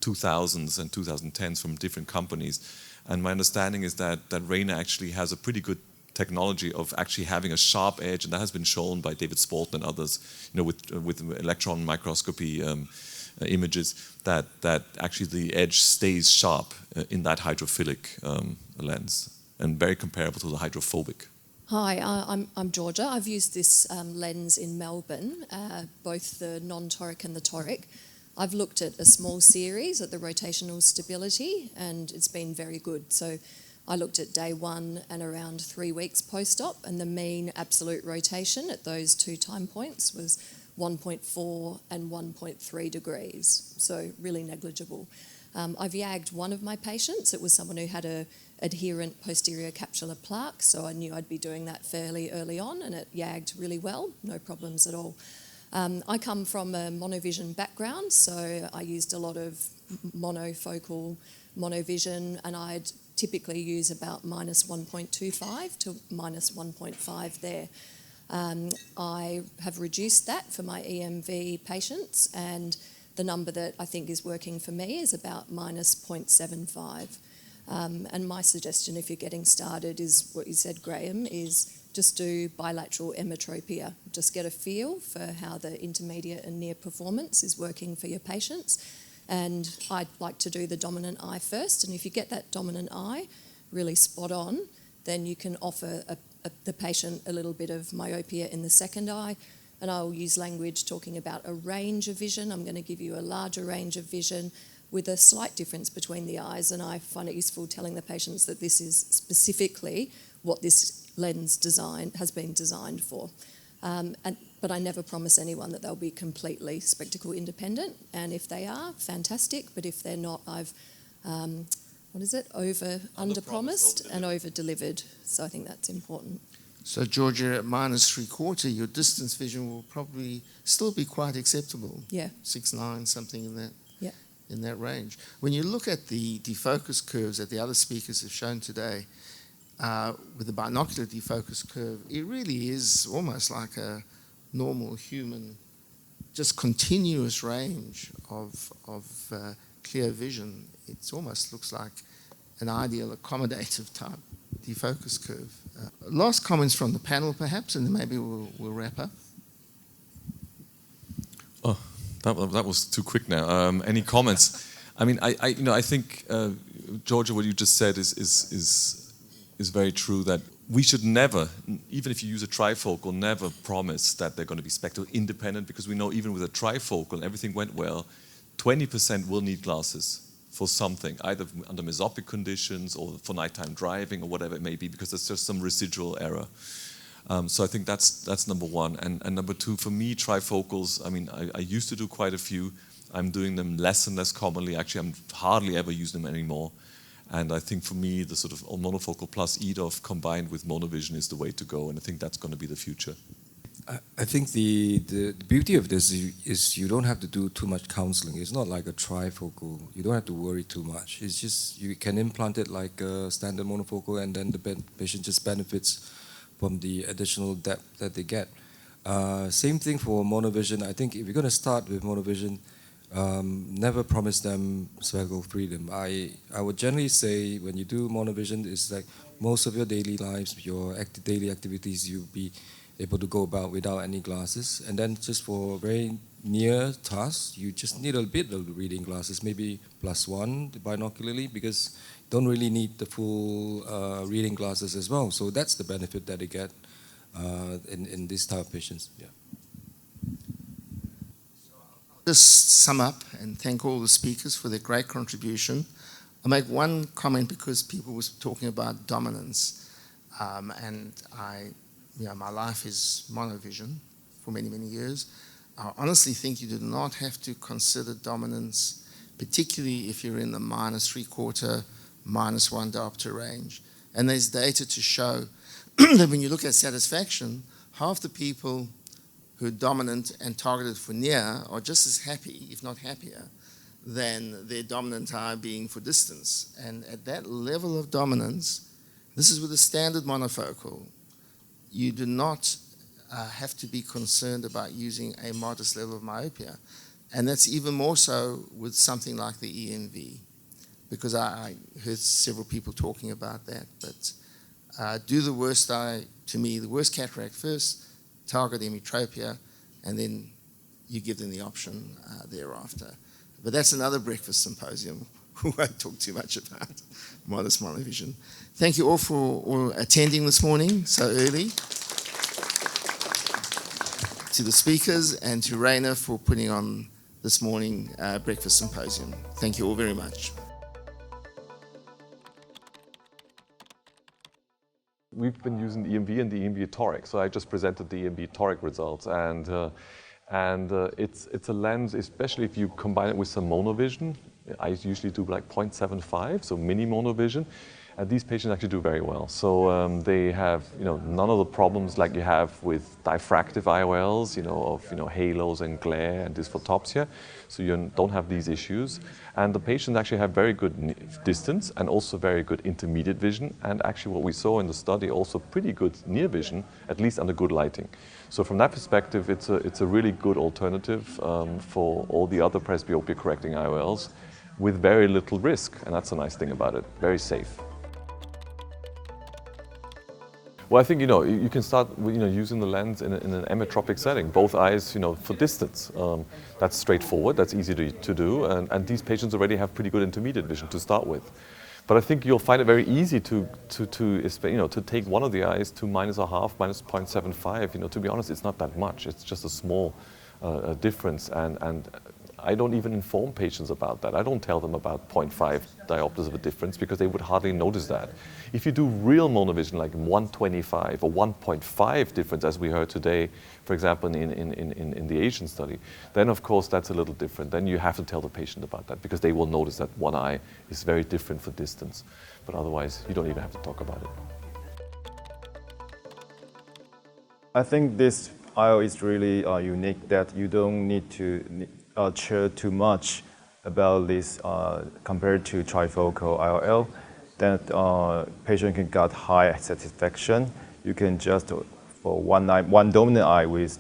2000s and 2010s from different companies. And my understanding is that Rayner actually has a pretty good technology of actually having a sharp edge, and that has been shown by David Spalton and others, with electron microscopy images, that actually the edge stays sharp in that hydrophilic lens, and very comparable to the hydrophobic. Hi, I'm Georgia. I've used this lens in Melbourne, both the non-toric and the toric. I've looked at a small series at the rotational stability, and it's been very good. So I looked at day 1 and around 3 weeks post-op, and the mean absolute rotation at those 2 time points was 1.4 and 1.3 degrees, so really negligible. I've YAG'd one of my patients. It was someone who had a adherent posterior capsular plaque, so I knew I'd be doing that fairly early on, and it YAG'd really well, no problems at all. I come from a monovision background, so I used a lot of monofocal monovision, and I'd typically use about minus 1.25 to minus 1.5 there. I have reduced that for my EMV patients, and the number that I think is working for me is about minus 0.75. And my suggestion, if you're getting started, is what you said, Graham, is just do bilateral emmetropia. Just get a feel for how the intermediate and near performance is working for your patients. And I'd like to do the dominant eye first, and if you get that dominant eye really spot on, then you can offer the patient a little bit of myopia in the second eye, and I'll use language talking about a range of vision. I'm going to give you a larger range of vision with a slight difference between the eyes, and I find it useful telling the patients that this is specifically what this lens design has been designed for. But I never promise anyone that they'll be completely spectacle independent, and if they are, fantastic, but if they're not, I've under-promised and over-delivered, so I think that's important. So Georgia, at minus 3/4, your distance vision will probably still be quite acceptable. Yeah. 6/9, something in that. Yeah. In that range. When you look at the defocus curves that the other speakers have shown today, with the binocular defocus curve, it really is almost like a normal human, just continuous range of clear vision. It almost looks like an ideal accommodative type defocus curve. Last comments from the panel, perhaps, and then maybe we'll wrap up. Oh, that was too quick now. Any comments? I mean, I think Georgia, what you just said is very true. That we should never, even if you use a trifocal, never promise that they're going to be spectacle independent, because we know even with a trifocal, everything went well, 20% will need glasses for something, either under mesopic conditions or for nighttime driving or whatever it may be, because there's just some residual error. So I think that's number one. And number two, for me, trifocals, I mean, I used to do quite a few. I'm doing them less and less commonly. Actually, I'm hardly ever using them anymore. And I think for me, the sort of monofocal plus EDOF combined with monovision is the way to go. And I think that's going to be the future. I think the beauty of this is you don't have to do too much counseling. It's not like a trifocal. You don't have to worry too much. It's just you can implant it like a standard monofocal, and then the patient just benefits from the additional depth that they get. Same thing for monovision. I think if you're going to start with monovision, never promise them spectacle freedom. I would generally say when you do monovision, it's like most of your daily lives, your daily activities, you'll be able to go about without any glasses. And then just for very near tasks, you just need a bit of reading glasses, maybe +1 binocularly, because you don't really need the full reading glasses as well. So that's the benefit that they get in this type of patients. Yeah. Just sum up and thank all the speakers for their great contribution. I'll make one comment because people were talking about dominance, and my life is monovision for many, many years. I honestly think you do not have to consider dominance, particularly if you're in the -3/4, -1 diopter range. And there's data to show that when you look at satisfaction, half the people who are dominant and targeted for near are just as happy, if not happier, than their dominant eye being for distance. And at that level of dominance, this is with a standard monofocal, you do not have to be concerned about using a modest level of myopia. And that's even more so with something like the EMV, because I heard several people talking about that. But do the worst eye, to me, the worst cataract first, target emmetropia, and then you give them the option thereafter. But that's another breakfast symposium. We won't talk too much about modest monovision. Thank you all for attending this morning so early. To the speakers and to Rainer for putting on this morning breakfast symposium. Thank you all very much. We've been using the EMV and the EMV toric, so I just presented the EMV toric results, and it's a lens, especially if you combine it with some monovision. I usually do like 0.75, so mini monovision, and these patients actually do very well. So they have, none of the problems like you have with diffractive IOLs, of halos and glare and dysphotopsia. So you don't have these issues, and the patients actually have very good distance and also very good intermediate vision, and actually what we saw in the study also pretty good near vision, at least under good lighting. So from that perspective, it's a really good alternative for all the other presbyopia correcting IOLs with very little risk, and that's a nice thing about it. Very safe. Well, I think you can start using the lens in an emmetropic setting, both eyes for distance. That's straightforward. That's easy to do, and these patients already have pretty good intermediate vision to start with. But I think you'll find it very easy to take one of the eyes to -0.5, -0.75. To be honest, it's not that much. It's just a small difference, and I don't even inform patients about that. I don't tell them about 0.5 diopters of a difference because they would hardly notice that. If you do real monovision, like 1.25 or 1.5 difference, as we heard today, for example, in the Asian study, then of course that's a little different. Then you have to tell the patient about that because they will notice that one eye is very different for distance. But otherwise, you don't even have to talk about it. I think this IOL is really unique, that you don't need to care too much about this compared to trifocal IOL, that patient can get high satisfaction. You can just for one dominant eye with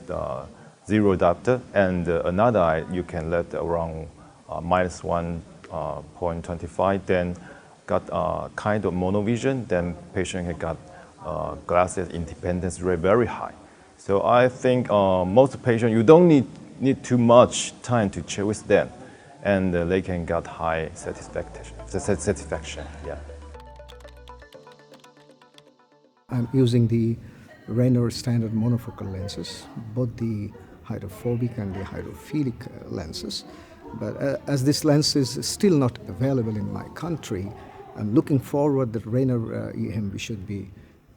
0 diopter, and another eye you can let around -1.25. Then got kind of monovision, then patient had got glasses independence rate very high. So I think most patients, you don't need too much time to check with them, and they can get high satisfaction. Yeah. I'm using the Rayner standard monofocal lenses, both the hydrophobic and the hydrophilic lenses. But as this lens is still not available in my country, I'm looking forward that Rayner EMV should be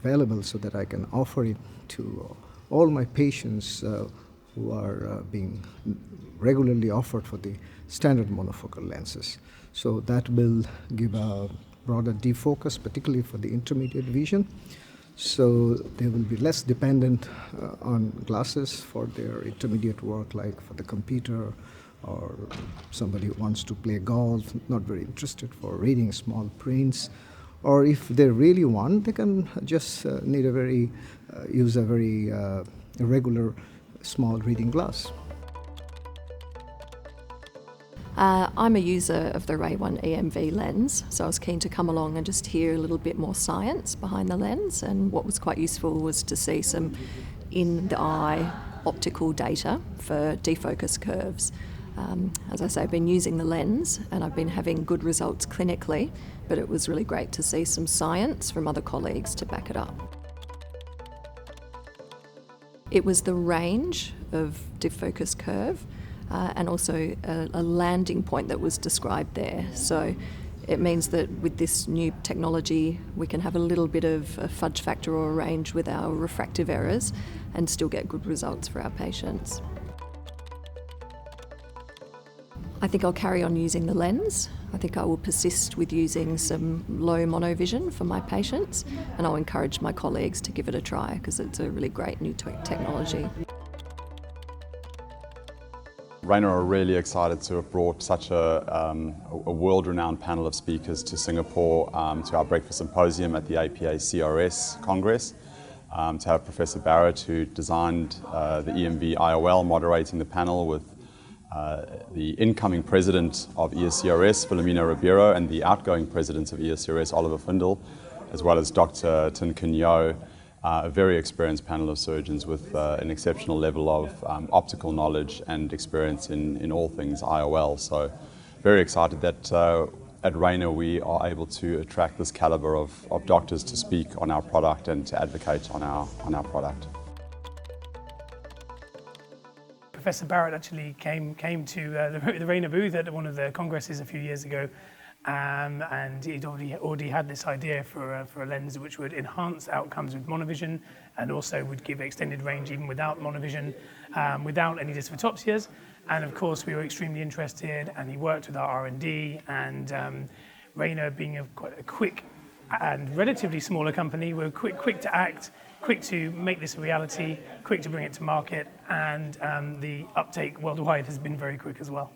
available so that I can offer it to all my patients who are being regularly offered for the standard monofocal lenses. So that will give a broader defocus, particularly for the intermediate vision. So they will be less dependent on glasses for their intermediate work, like for the computer, or somebody who wants to play golf, not very interested for reading small prints. Or if they really want, they can just use a very regular small reading glass. I'm a user of the Ray 1 EMV lens, so I was keen to come along and just hear a little bit more science behind the lens, and what was quite useful was to see some in-the-eye optical data for defocus curves. As I say, I've been using the lens and I've been having good results clinically, but it was really great to see some science from other colleagues to back it up. It was the range of defocus curve and also a landing point that was described there. So it means that with this new technology, we can have a little bit of a fudge factor or a range with our refractive errors and still get good results for our patients. I think I'll carry on using the lens. I think I will persist with using some low monovision for my patients, and I'll encourage my colleagues to give it a try because it's a really great new technology. Rayner are really excited to have brought such a world-renowned panel of speakers to Singapore to our breakfast symposium at the APA CRS Congress. To have Professor Barrett, who designed the EMV IOL, moderating the panel with the incoming president of ESCRS, Filomeno Ribeiro, and the outgoing president of ESCRS, Oliver Findel, as well as Dr. Tin Kun Yeoh, a very experienced panel of surgeons with an exceptional level of optical knowledge and experience in all things IOL. So very excited that at Rayner we are able to attract this caliber of doctors to speak on our product and to advocate on our product. Professor Barrett actually came to the Rayner booth at one of the congresses a few years ago, and he'd already had this idea for a lens which would enhance outcomes with monovision and also would give extended range even without monovision, without any dysphotopsias. And of course we were extremely interested, and he worked with our R&D, and Rayner, being quite a quick and relatively smaller company, we're quick to act, quick to make this a reality, quick to bring it to market, and the uptake worldwide has been very quick as well.